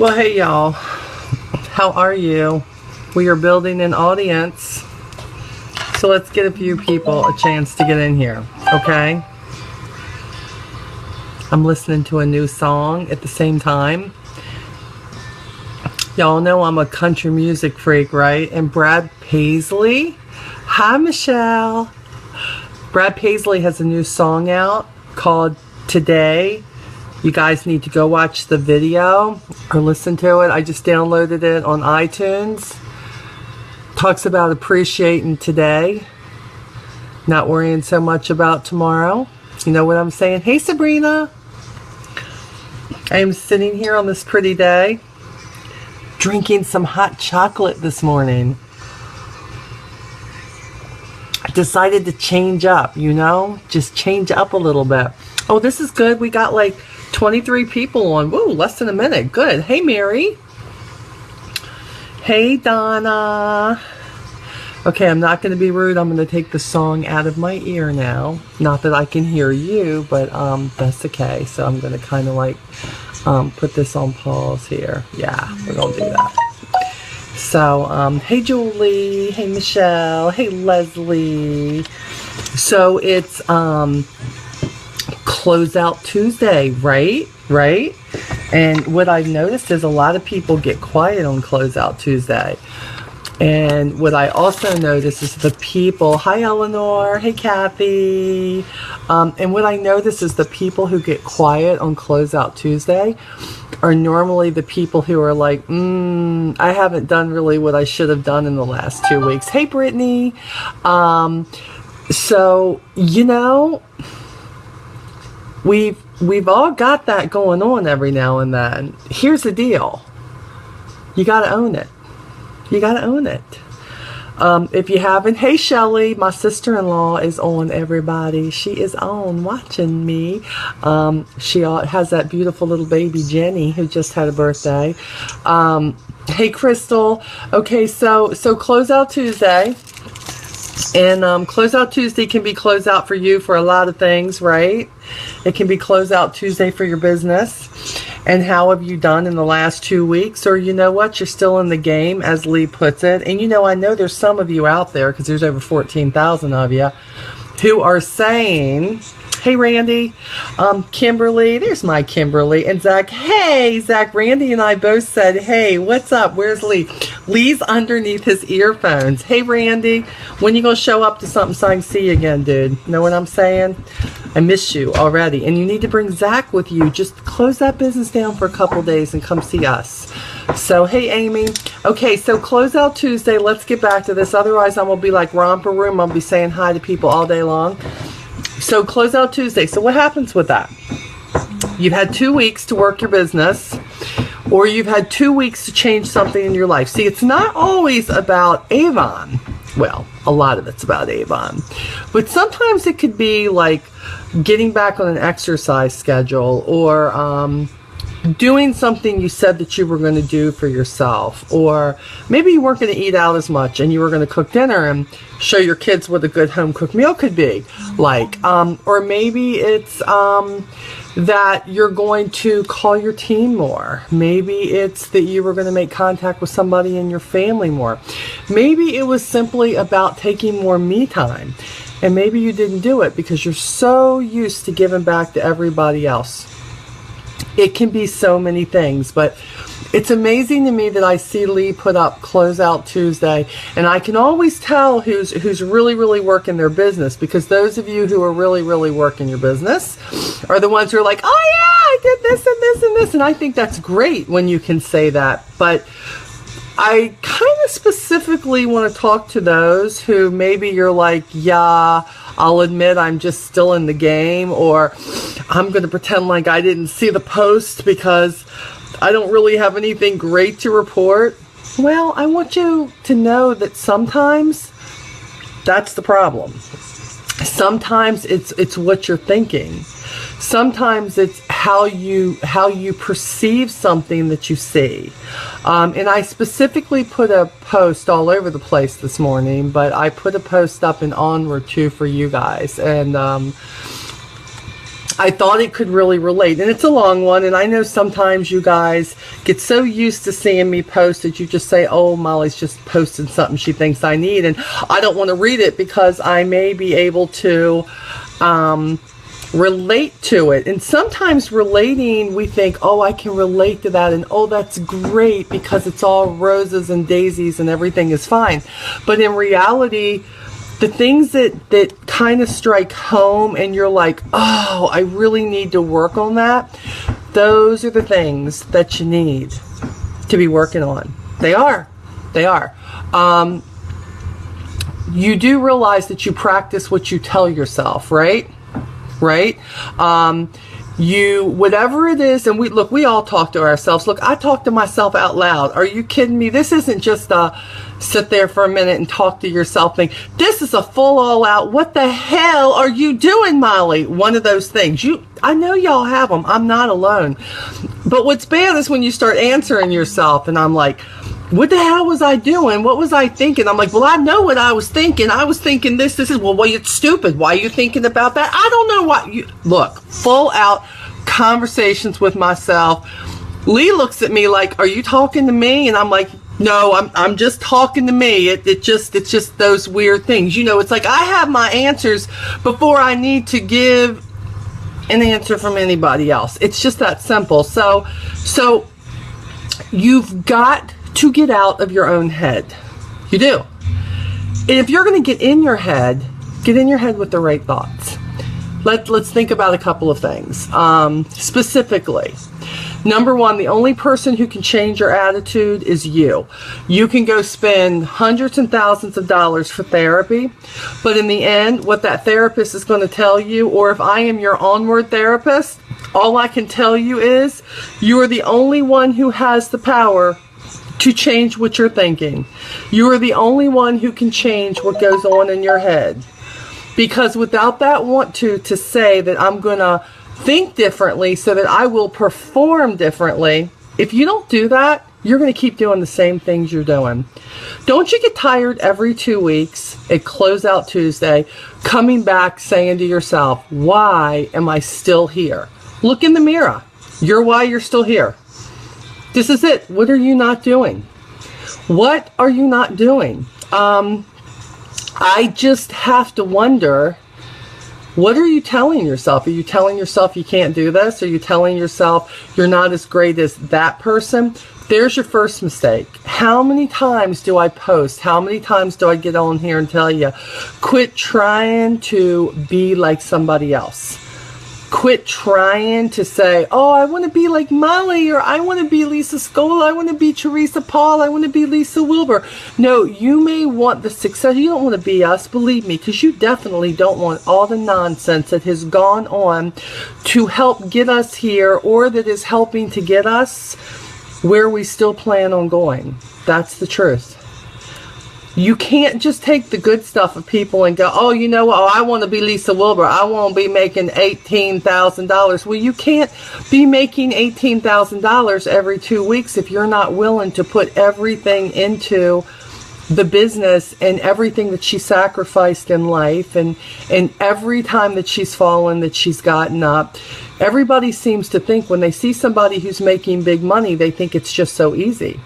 Well, hey y'all, how are you? We are building an audience, so let's get a few people a chance to get in here, okay? I'm listening to a new song at the same time. Y'all know I'm a country music freak, right? And Brad Paisley, hi Michelle. Brad Paisley has a new song out called Today. You guys need to go watch the video or listen to it. I just downloaded it on iTunes. Talks about appreciating today, not worrying so much about tomorrow. You know what I'm saying? Hey Sabrina. I am sitting here on this pretty day, drinking some hot chocolate this morning. I decided to change up, you know? Just change up a little bit. Oh, this is good. We got like 23 people on. Woo, less than a minute. Good. Hey, Mary. Hey, Donna. Okay, I'm not going to be rude. I'm going to take the song out of my ear now. Not that I can hear you, but that's okay. So I'm going to kind of like put this on pause here. Yeah, we're going to do that. So, hey, Julie. Hey, Michelle. Hey, Leslie. So it's Closeout Tuesday, right? And what I've noticed is a lot of people get quiet on Closeout Tuesday. And what I also notice is the people, hi Eleanor, hey Kathy. And what I notice is the people who get quiet on Closeout Tuesday are normally the people who are like, I haven't done really what I should have done in the last 2 weeks. Hey Brittany. So, you know, we've all got that going on every now and then. Here's the deal. You got to own it. You got to own it. If you haven't, hey Shelly, my sister-in-law is on, everybody. She is on watching me. She has that beautiful little baby Jenny who just had a birthday. Hey Crystal. Okay, so Closeout Tuesday. And Closeout Tuesday can be closeout for you for a lot of things, right? It can be Closeout Tuesday for your business. And how have you done in the last 2 weeks? Or you know what? You're still in the game, as Lee puts it. And you know, I know there's some of you out there, because there's over 14,000 of you, who are saying, hey Randy, Kimberly, there's my Kimberly, and Zach, hey Zach, Randy and I both said, hey, what's up? Where's Lee? Lee's underneath his earphones. Hey Randy, when you gonna show up to something so I can see you again, dude? Know what I'm saying? I miss you already. And you need to bring Zach with you. Just close that business down for a couple days and come see us. So, hey, Amy. Okay, so Closeout Tuesday. Let's get back to this. Otherwise, I'm going to be like Romper Room. I'll be saying hi to people all day long. So, Closeout Tuesday. So, what happens with that? You've had 2 weeks to work your business, or you've had 2 weeks to change something in your life. See, it's not always about Avon. Well, a lot of it's about Avon. But sometimes it could be like getting back on an exercise schedule, or doing something you said that you were going to do for yourself, or maybe you weren't going to eat out as much and you were going to cook dinner and show your kids what a good home cooked meal could be like, or maybe it's that you're going to call your team more. Maybe it's that you were going to make contact with somebody in your family more. Maybe it was simply about taking more me time, and maybe you didn't do it because you're so used to giving back to everybody else. It can be so many things, but it's amazing to me that I see Lee put up Closeout Tuesday, and I can always tell who's really, really working their business, because those of you who are really, really working your business are the ones who are like, oh yeah, I did this and this and this, and I think that's great when you can say that. But I kind of specifically want to talk to those who maybe you're like, yeah, I'll admit I'm just still in the game, or I'm going to pretend like I didn't see the post because I don't really have anything great to report. Well, I want you to know that sometimes that's the problem. Sometimes it's what you're thinking. Sometimes it's how you perceive something that you see. And I specifically put a post all over the place this morning, but I put a post up in Onward too for you guys. And I thought it could really relate. And it's a long one, and I know sometimes you guys get so used to seeing me post that you just say, oh, Molly's just posting something she thinks I need, and I don't want to read it because I may be able to relate to it. And sometimes relating, we think, oh, I can relate to that, and oh, that's great because it's all roses and daisies and everything is fine. But in reality, the things that kind of strike home and you're like, oh, I really need to work on that, those are the things that you need to be working on. They are. You do realize that you practice what you tell yourself, right? You, whatever it is, and we all talk to ourselves. Look, I talk to myself out loud. Are you kidding me? This isn't just a sit there for a minute and talk to yourself thing. This is a full all out, what the hell are you doing, Molly? One of those things. I know y'all have them. I'm not alone. But what's bad is when you start answering yourself and I'm like, what the hell was I doing? What was I thinking? I'm like, well, I know what I was thinking. I was thinking this is, well, it's stupid. Why are you thinking about that? I don't know why. Look, full out conversations with myself. Lee looks at me like, are you talking to me? And I'm like, no, I'm just talking to me. It's just those weird things. It's like I have my answers before I need to give an answer from anybody else. It's just that simple. So you've got to get out of your own head. You do. And if you're going to get in your head with the right thoughts. Let's think about a couple of things. Specifically, number one, the only person who can change your attitude is you. You can go spend hundreds and thousands of dollars for therapy, but in the end, what that therapist is going to tell you, or if I am your Onward therapist, all I can tell you is you are the only one who has the power to change what you're thinking. You are the only one who can change what goes on in your head. Because without that want to say that I'm going to think differently so that I will perform differently, if you don't do that, you're going to keep doing the same things you're doing. Don't you get tired every 2 weeks at Closeout Tuesday coming back saying to yourself, why am I still here? Look in the mirror. You're why you're still here. This is it. What are you not doing? What are you not doing? I just have to wonder, what are you telling yourself? Are you telling yourself you can't do this? Are you telling yourself you're not as great as that person? There's your first mistake. How many times do I post? How many times do I get on here and tell you, quit trying to be like somebody else? Quit trying to say, oh, I want to be like Molly, or I want to be Lisa Scola, I want to be Teresa Paul, I want to be Lisa Wilbur. No, you may want the success. You don't want to be us, believe me, because you definitely don't want all the nonsense that has gone on to help get us here, or that is helping to get us where we still plan on going. That's the truth. You can't just take the good stuff of people and go, oh, you know what? Oh, I want to be Lisa Wilbur. I won't be making $18,000. Well, you can't be making $18,000 every 2 weeks if you're not willing to put everything into the business and everything that she sacrificed in life, and every time that she's fallen, that she's gotten up. Everybody seems to think when they see somebody who's making big money, they think it's just so easy.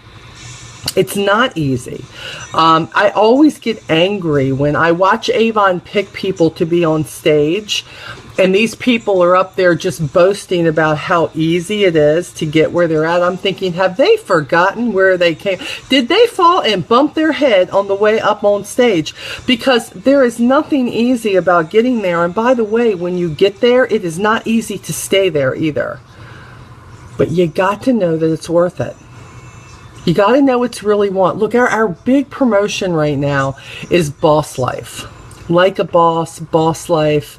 It's not easy. I always get angry when I watch Avon pick people to be on stage, and these people are up there just boasting about how easy it is to get where they're at. I'm thinking, have they forgotten where they came? Did they fall and bump their head on the way up on stage? Because there is nothing easy about getting there. And by the way, when you get there, it is not easy to stay there either. But you got to know that it's worth it. You got to know what you really want. Look, our big promotion right now is Boss Life. Like a Boss, Boss Life.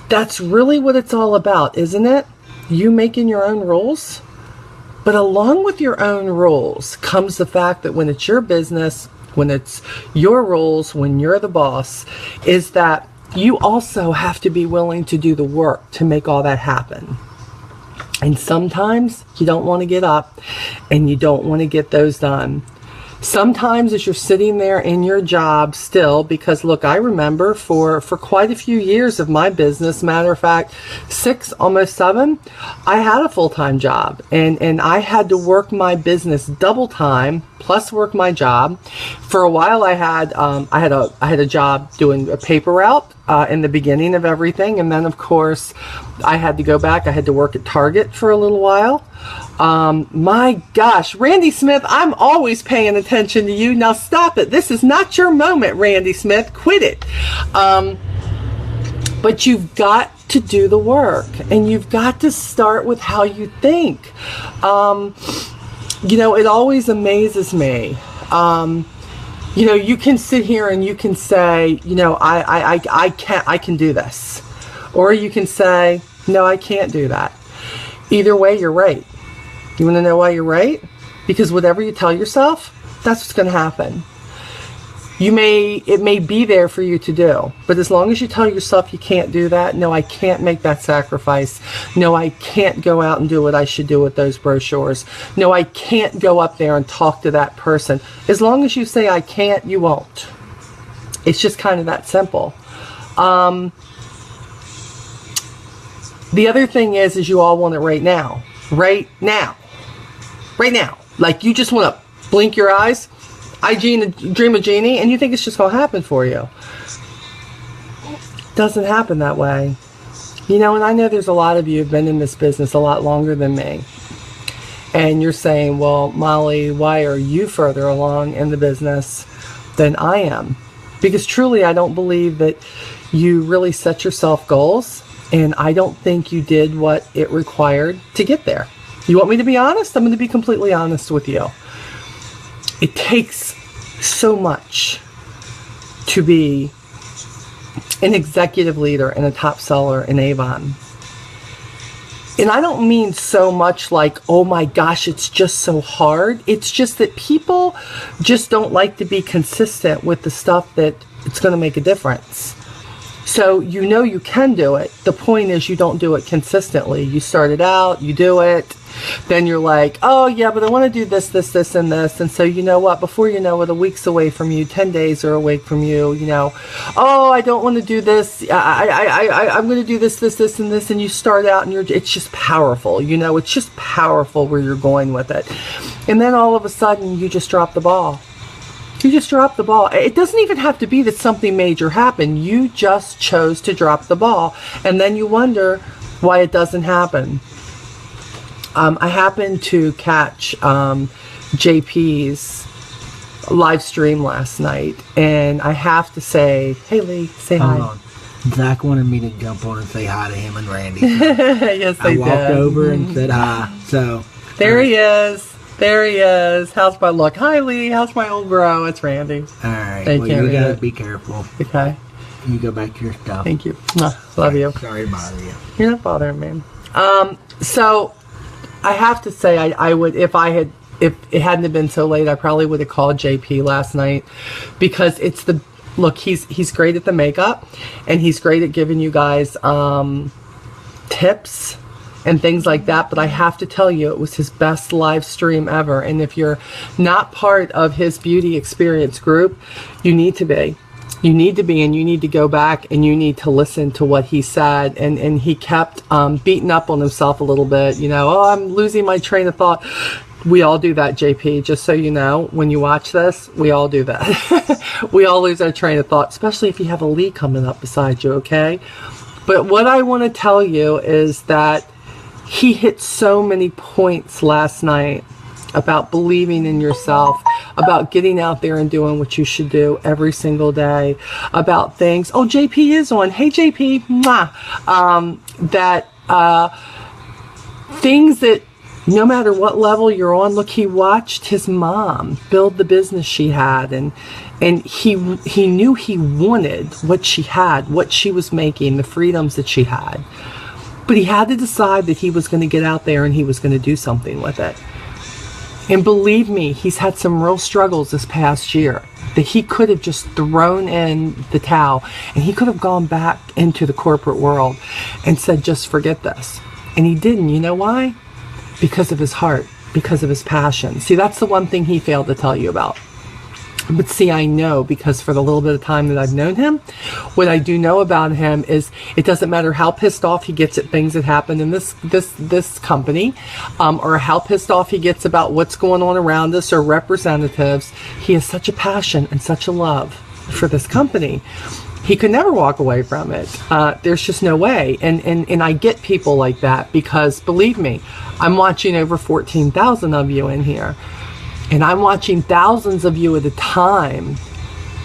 That's really what it's all about, isn't it? You making your own rules. But along with your own rules comes the fact that when it's your business, when it's your rules, when you're the boss, is that you also have to be willing to do the work to make all that happen. And sometimes you don't want to get up and you don't want to get those done. Sometimes as you're sitting there in your job still, because look, I remember for quite a few years of my business, matter of fact, 6, almost 7, I had a full-time job, and I had to work my business double time plus work my job. For a while I had a job doing a paper route in the beginning of everything, and then of course I had to go back. I had to work at Target for a little while. My gosh, Randy Smith, I'm always paying attention to you. Now stop it. This is not your moment, Randy Smith. Quit it. But you've got to do the work, and you've got to start with how you think. You know, it always amazes me. You know, you can sit here and you can say, you know, I can do this. Or you can say, no, I can't do that. Either way, you're right. You want to know why you're right? Because whatever you tell yourself, that's what's going to happen. It may be there for you to do, but as long as you tell yourself you can't do that, no, I can't make that sacrifice. No, I can't go out and do what I should do with those brochures. No, I can't go up there and talk to that person. As long as you say I can't, you won't. It's just kind of that simple. The other thing is you all want it right now. Right now. Right now. Like you just want to blink your eyes, dream a genie, and you think it's just going to happen for you. Doesn't happen that way. You know, and I know there's a lot of you who've been in this business a lot longer than me. And you're saying, well, Molly, why are you further along in the business than I am? Because truly, I don't believe that you really set yourself goals. And I don't think you did what it required to get there. You want me to be honest? I'm going to be completely honest with you. It takes so much to be an executive leader and a top seller in Avon. And I don't mean so much like, oh my gosh, it's just so hard. It's just that people just don't like to be consistent with the stuff that it's going to make a difference. So you know you can do it. The point is you don't do it consistently. You start it out, you do it, then you're like, oh yeah, but I want to do this, this, this, and this. And so you know what? Before you know it, a week's away from you, 10 days are away from you, you know, oh, I don't want to do this. I'm going to do this, this, this, and this. And you start out and it's just powerful. You know, it's just powerful where you're going with it. And then all of a sudden you just drop the ball. You just dropped the ball. It doesn't even have to be that something major happened. You just chose to drop the ball. And then you wonder why it doesn't happen. I happened to catch JP's live stream last night. And I have to say, hey Lee, say hi. Hold on. Zach wanted me to jump on and say hi to him and Randy. Yes, I did. I walked over and said hi. So there he is. There he is. How's my look? Hi, Lee. How's my old bro? It's Randy. All right. Well, you got to be careful. Okay. You go back to your stuff. Thank you. Love you. Sorry to bother you. You're not bothering me. So I have to say I would, if it hadn't have been so late, I probably would have called JP last night, because it's look, he's great at the makeup, and he's great at giving you guys tips and things like that, but I have to tell you, it was his best live stream ever. And if you're not part of his beauty experience group, you need to be. You need to be, and you need to go back and you need to listen to what he said. And he kept beating up on himself a little bit. You know, oh, I'm losing my train of thought. We all do that, JP. Just so you know, when you watch this, we all do that. We all lose our train of thought, especially if you have a Lee coming up beside you, okay? But what I want to tell you is that he hit so many points last night about believing in yourself, about getting out there and doing what you should do every single day, about things. Oh, JP is on. Hey, JP. Mwah. Things that no matter what level you're on, look, he watched his mom build the business she had, and he knew he wanted what she had, what she was making, the freedoms that she had. But he had to decide that he was going to get out there and he was going to do something with it. And believe me, he's had some real struggles this past year that he could have just thrown in the towel, and he could have gone back into the corporate world and said, just forget this. And he didn't. You know why? Because of his heart, because of his passion. See, that's the one thing he failed to tell you about. But see, I know, because for the little bit of time that I've known him, what I do know about him is it doesn't matter how pissed off he gets at things that happen in this company, or how pissed off he gets about what's going on around us or representatives. He has such a passion and such a love for this company. He could never walk away from it. There's just no way. And I get people like that, because believe me, I'm watching over 14,000 of you in here. And I'm watching thousands of you at a time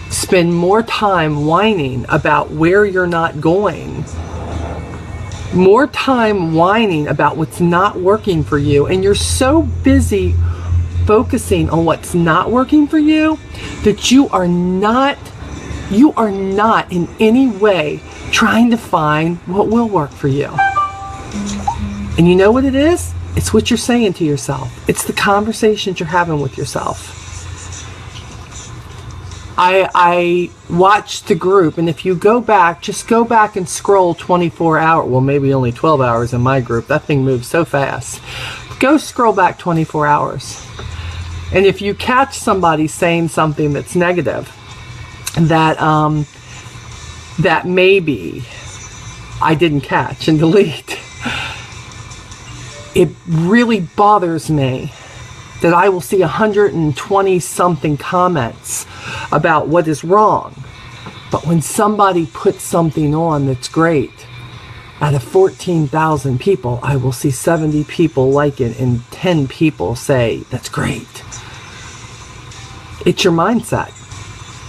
spend more time whining about where you're not going. More time whining about what's not working for you. And you're so busy focusing on what's not working for you that you are not in any way trying to find what will work for you. And you know what it is? It's what you're saying to yourself. It's the conversations you're having with yourself. I watched the group, and if you go back, just go back and scroll 24 hours, well, maybe only 12 hours in my group. That thing moves so fast. Go scroll back 24 hours. And if you catch somebody saying something that's negative, that maybe I didn't catch and delete, it really bothers me that I will see 120 something comments about what is wrong. But when somebody puts something on that's great, out of 14,000 people, I will see 70 people like it and 10 people say, that's great. It's your mindset.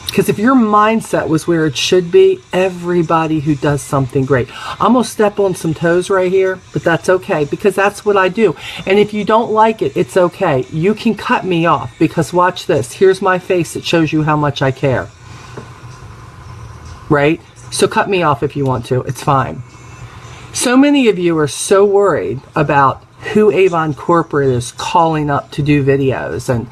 Because if your mindset was where it should be, everybody who does something great. I'm going to step on some toes right here, but that's okay, because that's what I do. And if you don't like it, it's okay. You can cut me off, because watch this. Here's my face that shows you how much I care. Right? So cut me off if you want to. It's fine. So many of you are so worried about who Avon Corporate is calling up to do videos, and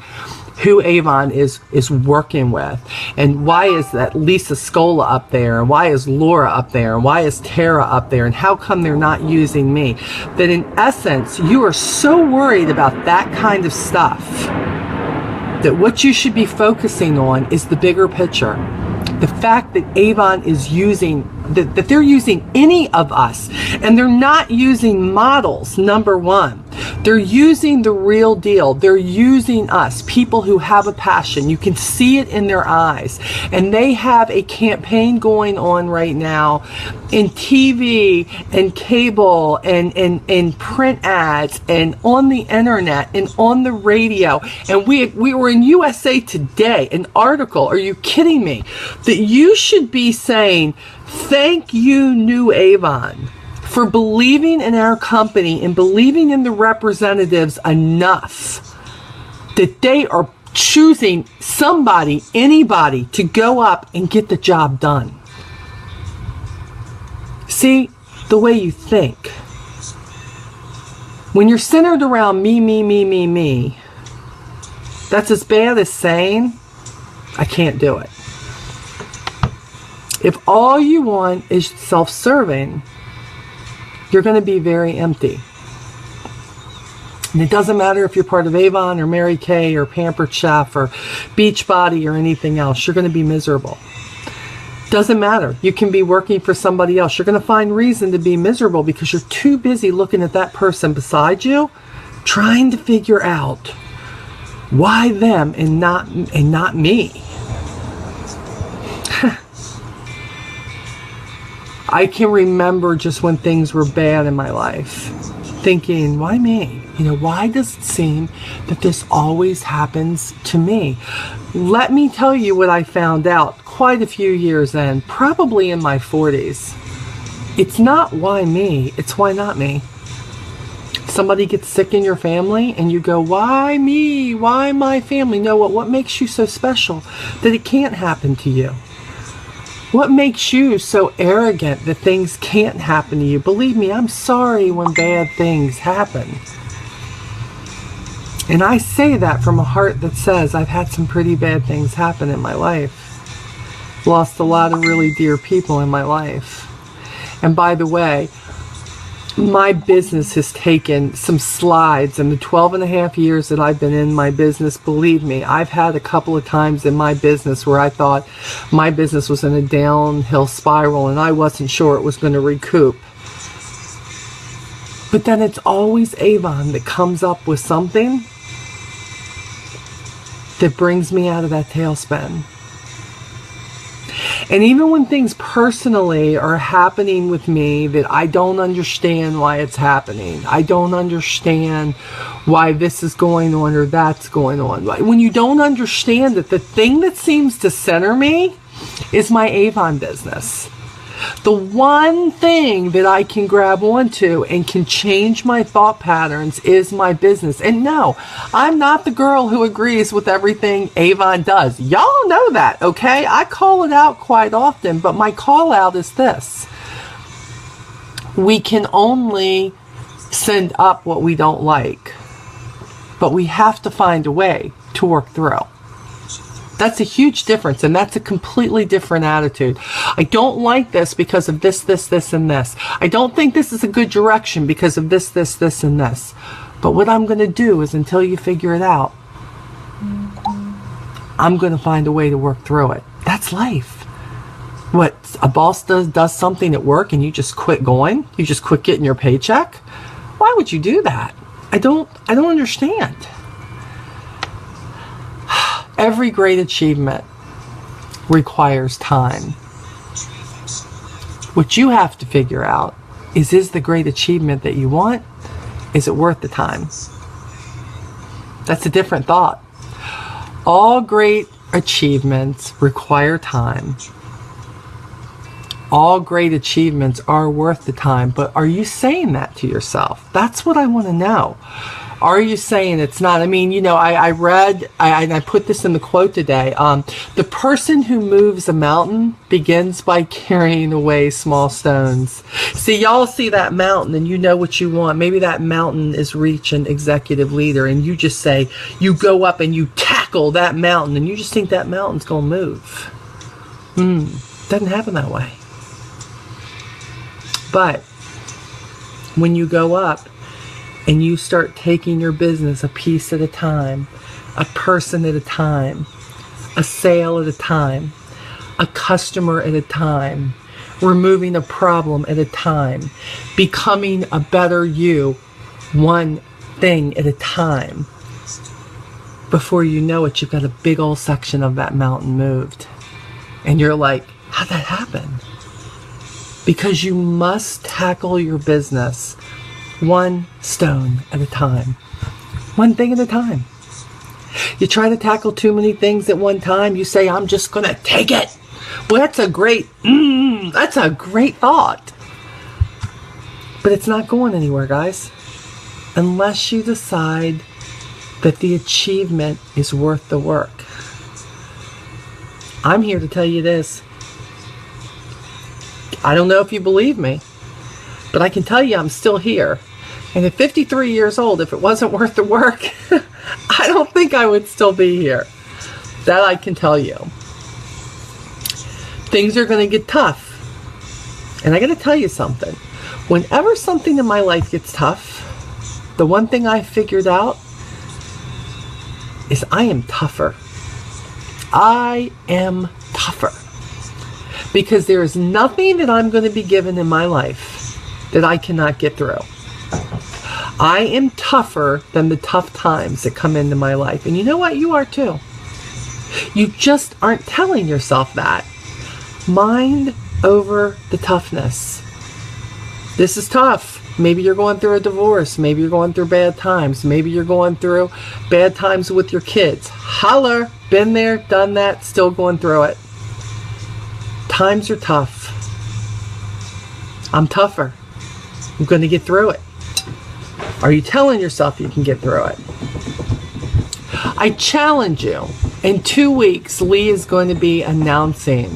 who Avon is working with, and why is that Lisa Scola up there, and why is Laura up there, and why is Tara up there, and how come they're not using me, that in essence you are so worried about that kind of stuff that what you should be focusing on is the bigger picture. The fact that Avon is using, that they're using any of us, and they're not using models, number one. They're using the real deal. They're using us, people who have a passion. You can see it in their eyes. And they have a campaign going on right now in TV and cable and print ads and on the internet and on the radio. And we were in USA Today, an article. Are you kidding me? That you should be saying, thank you, New Avon, for believing in our company and believing in the representatives enough that they are choosing somebody, anybody, to go up and get the job done. See, the way you think. When you're centered around me, that's as bad as saying, I can't do it. If all you want is self-serving, you're going to be very empty. And it doesn't matter if you're part of Avon or Mary Kay or Pampered Chef or Beachbody or anything else. You're going to be miserable. Doesn't matter. You can be working for somebody else. You're going to find reason to be miserable because you're too busy looking at that person beside you, trying to figure out why them and not me. I can remember just when things were bad in my life, thinking, why me? You know, why does it seem that this always happens to me? Let me tell you what I found out quite a few years in, probably in my 40s. It's not why me, it's why not me. Somebody gets sick in your family and you go, why me? Why my family? No, what makes you so special that it can't happen to you? What makes you so arrogant that things can't happen to you? Believe me, I'm sorry when bad things happen. And I say that from a heart that says I've had some pretty bad things happen in my life. Lost a lot of really dear people in my life. And by the way, my business has taken some slides in the 12 and a half years that I've been in my business. Believe me, I've had a couple of times in my business where I thought my business was in a downhill spiral and I wasn't sure it was going to recoup. But then it's always Avon that comes up with something that brings me out of that tailspin. And even when things personally are happening with me that I don't understand why it's happening, I don't understand why this is going on or that's going on. When you don't understand it, the thing that seems to center me is my Avon business. The one thing that I can grab onto and can change my thought patterns is my business. And no, I'm not the girl who agrees with everything Avon does. Y'all know that, okay? I call it out quite often, but my call out is this. We can only send up what we don't like, but we have to find a way to work through. That's a huge difference, and that's a completely different attitude. I don't like this because of this, and this. I don't think this is a good direction because of this, and this. But what I'm going to do is, until you figure it out, I'm going to find a way to work through it. That's life. What, a boss does something at work and you just quit going? You just quit getting your paycheck? Why would you do that? I don't understand. Every great achievement requires time. What you have to figure out is the great achievement that you want, is it worth the time? That's a different thought. All great achievements require time. All great achievements are worth the time, but are you saying that to yourself? That's what I want to know. Are you saying it's not? I mean, you know, I read, I put this in the quote today. The person who moves a mountain begins by carrying away small stones. See, y'all see that mountain and you know what you want. Maybe that mountain is reach an executive leader and you just say, you go up and you tackle that mountain and you just think that mountain's going to move. Doesn't happen that way. But when you go up, and you start taking your business a piece at a time, a person at a time, a sale at a time, a customer at a time, removing a problem at a time, becoming a better you, one thing at a time. Before you know it, you've got a big old section of that mountain moved. And you're like, how'd that happen? Because you must tackle your business one stone at a time. One thing at a time. You try to tackle too many things at one time, you say, I'm just going to take it. Well, that's a great thought. But it's not going anywhere, guys. Unless you decide that the achievement is worth the work. I'm here to tell you this. I don't know if you believe me, but I can tell you I'm still here. And at 53 years old, if it wasn't worth the work, I don't think I would still be here. That I can tell you. Things are going to get tough. And I got to tell you something. Whenever something in my life gets tough, the one thing I figured out is I am tougher. I am tougher. Because there is nothing that I'm going to be given in my life that I cannot get through. I am tougher than the tough times that come into my life. And you know what? You are too. You just aren't telling yourself that. Mind over the toughness. This is tough. Maybe you're going through a divorce. Maybe you're going through bad times. Maybe you're going through bad times with your kids. Holler. Been there, done that, still going through it. Times are tough. I'm tougher. I'm going to get through it. Are you telling yourself you can get through it? I challenge you. In 2 weeks, Lee is going to be announcing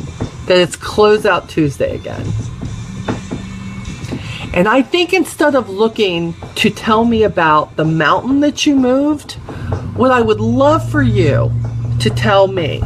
that it's Closeout Tuesday again. And I think instead of looking to tell me about the mountain that you moved, what I would love for you to tell me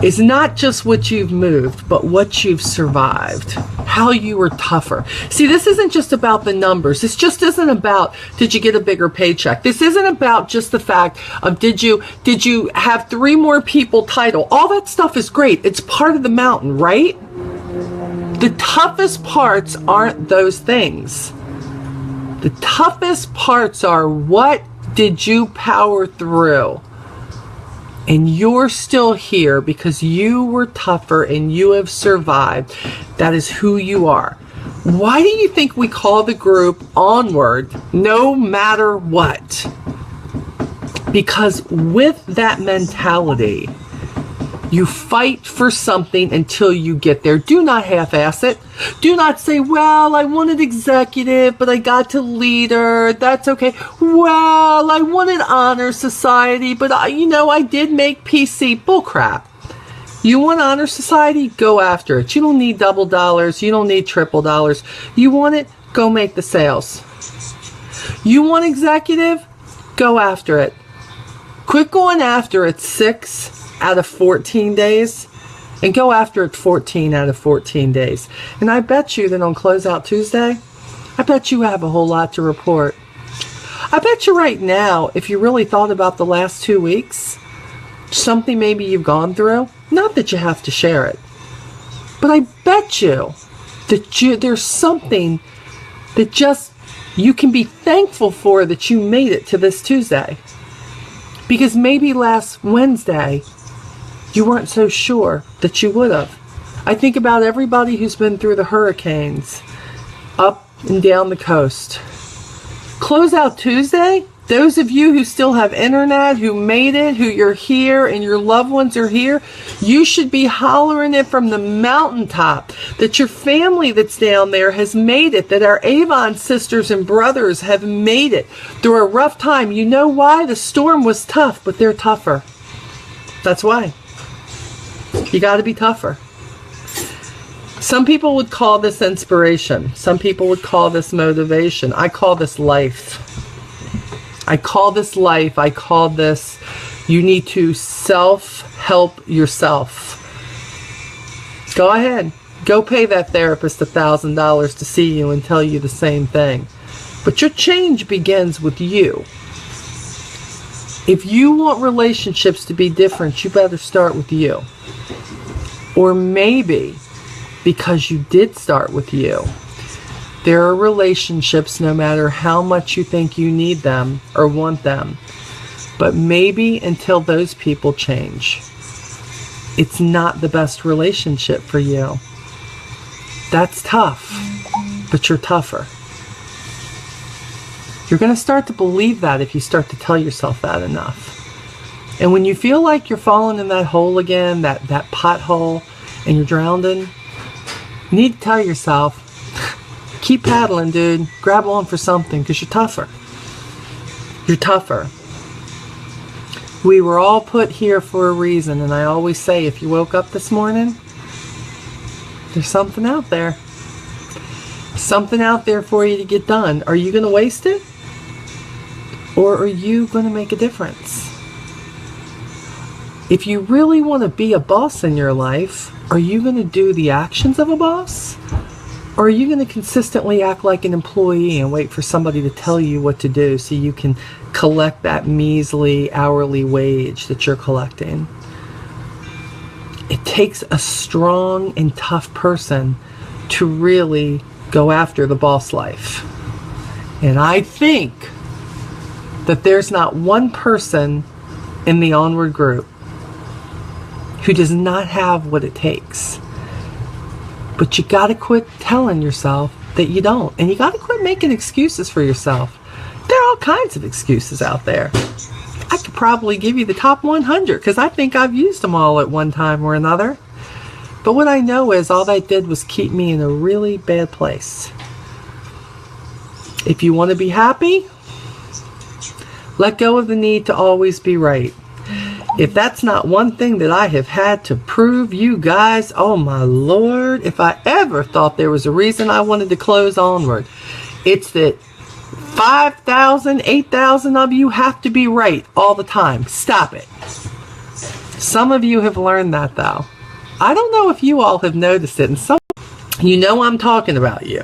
is not just what you've moved, but what you've survived. how you were tougher. See, this isn't just about the numbers. This just isn't about, did you get a bigger paycheck? This isn't about just the fact of, did you have 3 more people title? All that stuff is great. It's part of the mountain, right? The toughest parts aren't those things. The toughest parts are, what did you power through? And you're still here because you were tougher and you have survived. That is who you are. Why do you think we call the group Onward, no matter what? Because with that mentality, you fight for something until you get there. Do not half-ass it. Do not say, well, I wanted executive, but I got to leader. That's okay. Well, I wanted honor society, but I did make PC. Bullcrap. You want honor society? Go after it. You don't need double dollars. You don't need triple dollars. You want it? Go make the sales. You want executive? Go after it. Quit going after it 6 out of 14 days and go after it 14 out of 14 days. And I bet you that on Closeout Tuesday, I bet you have a whole lot to report. I bet you right now, if you really thought about the last 2 weeks, something maybe you've gone through, not that you have to share it, but I bet you that there's something that just you can be thankful for that you made it to this Tuesday. Because maybe last Wednesday, you weren't so sure that you would have. I think about everybody who's been through the hurricanes up and down the coast. Closeout Tuesday, those of you who still have internet, who made it, who you're here and your loved ones are here, you should be hollering it from the mountaintop that your family that's down there has made it, that our Avon sisters and brothers have made it through a rough time. You know why? The storm was tough, but they're tougher. That's why. You got to be tougher. Some people would call this inspiration. Some people would call this motivation. I call this life. I call this life. I call this, you need to self-help yourself. Go ahead. Go pay that therapist $1,000 to see you and tell you the same thing. But your change begins with you. If you want relationships to be different, you better start with you. Or maybe, because you did start with you, there are relationships, no matter how much you think you need them or want them, but maybe until those people change, it's not the best relationship for you. That's tough, but you're tougher. You're going to start to believe that if you start to tell yourself that enough. And when you feel like you're falling in that hole again, that pothole, and you're drowning, you need to tell yourself, keep paddling, dude. Grab on for something, because you're tougher. You're tougher. We were all put here for a reason, and I always say, if you woke up this morning, there's something out there. Something out there for you to get done. Are you going to waste it? Or are you going to make a difference? If you really want to be a boss in your life, are you going to do the actions of a boss? Or are you going to consistently act like an employee and wait for somebody to tell you what to do so you can collect that measly hourly wage that you're collecting? It takes a strong and tough person to really go after the boss life. And I think that there's not one person in the Onward group who does not have what it takes. But you got to quit telling yourself that you don't. And you got to quit making excuses for yourself. There are all kinds of excuses out there. I could probably give you the top 100 because I think I've used them all at one time or another. But what I know is all that did was keep me in a really bad place. If you want to be happy, let go of the need to always be right. If that's not one thing that I have had to prove you guys, oh my Lord, if I ever thought there was a reason I wanted to close Onward, it's that 5,000, 8,000 of you have to be right all the time. Stop it. Some of you have learned that though. I don't know if you all have noticed it, and You know I'm talking about you.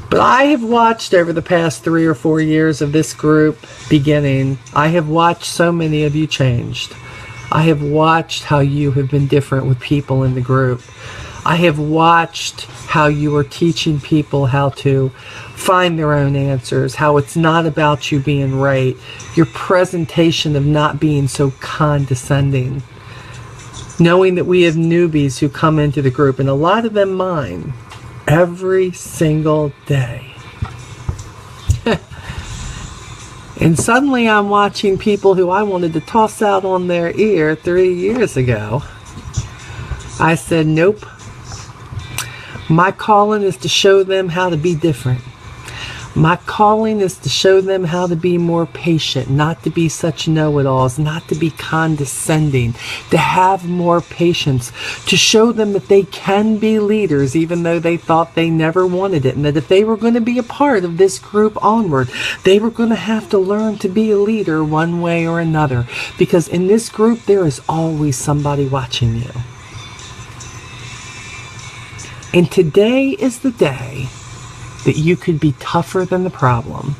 But I have watched over the past 3 or 4 years of this group beginning, I have watched so many of you changed. I have watched how you have been different with people in the group. I have watched how you are teaching people how to find their own answers, how it's not about you being right, your presentation of not being so condescending, knowing that we have newbies who come into the group, and a lot of them mine, every single day. And suddenly I'm watching people who I wanted to toss out on their ear 3 years ago. I said, nope. My calling is to show them how to be different. My calling is to show them how to be more patient, not to be such know-it-alls, not to be condescending, to have more patience, to show them that they can be leaders even though they thought they never wanted it, and that if they were going to be a part of this group Onward, they were going to have to learn to be a leader one way or another, because in this group there is always somebody watching you. And today is the day that you could be tougher than the problem,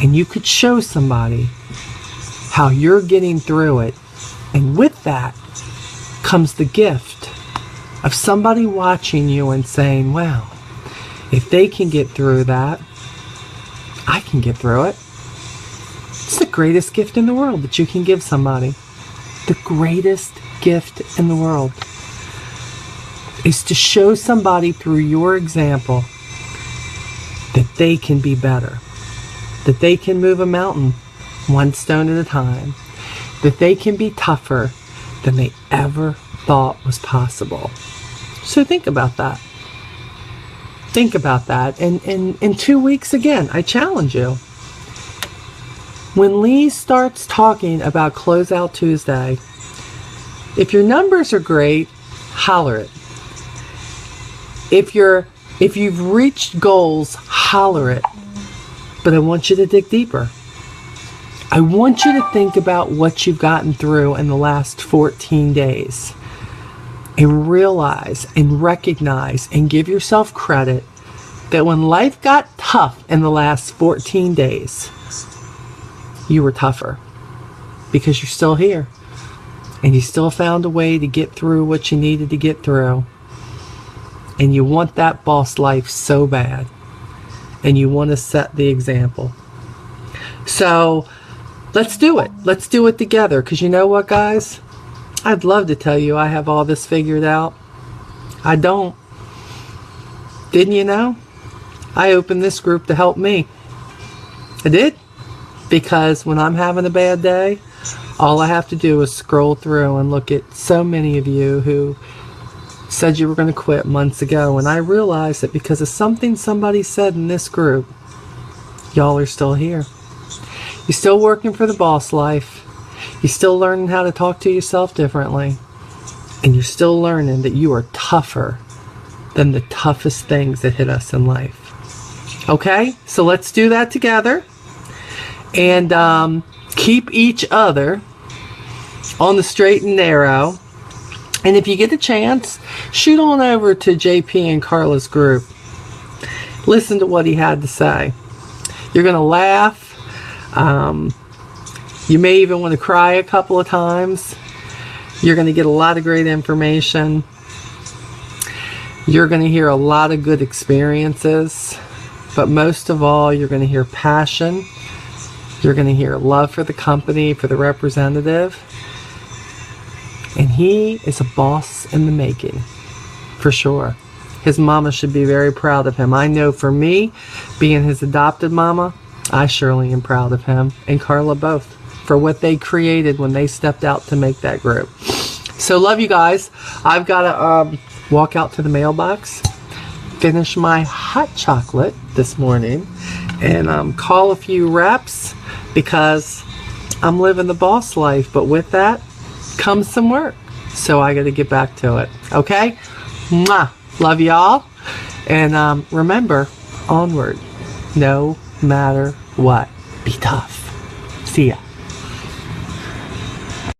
and you could show somebody how you're getting through it. And with that comes the gift of somebody watching you and saying, wow, if they can get through that, I can get through it. It's the greatest gift in the world that you can give somebody. The greatest gift in the world is to show somebody through your example that they can be better, that they can move a mountain one stone at a time, that they can be tougher than they ever thought was possible. So think about that. Think about that. And in 2 weeks, again, I challenge you. When Lee starts talking about Closeout Tuesday, if your numbers are great, holler it. If you've reached goals, holler it. But I want you to dig deeper. I want you to think about what you've gotten through in the last 14 days. And realize and recognize and give yourself credit that when life got tough in the last 14 days, you were tougher. Because you're still here. And you still found a way to get through what you needed to get through. And you want that boss life so bad. And you want to set the example. So, let's do it. Let's do it together. Because you know what, guys? I'd love to tell you I have all this figured out. I don't. Didn't you know? I opened this group to help me. I did. Because when I'm having a bad day, all I have to do is scroll through and look at so many of you who said you were going to quit months ago, and I realized that because of something somebody said in this group, y'all are still here. You're still working for the boss life. You're still learning how to talk to yourself differently. And you're still learning that you are tougher than the toughest things that hit us in life. Okay? So let's do that together. And keep each other on the straight and narrow. And if you get a chance, shoot on over to JP and Carla's group. Listen to what he had to say. You're going to laugh. You may even want to cry a couple of times. You're going to get a lot of great information. You're going to hear a lot of good experiences. But most of all, you're going to hear passion. You're going to hear love for the company, for the representative. And he is a boss in the making, for sure. His mama should be very proud of him. I know for me, being his adopted mama, I surely am proud of him and Carla both for what they created when they stepped out to make that group. So love you guys. I've got to walk out to the mailbox, finish my hot chocolate this morning, and call a few reps because I'm living the boss life. But with that comes some work. So I got to get back to it. Okay? Mwah. Love y'all. And remember, onward. No matter what. Be tough. See ya.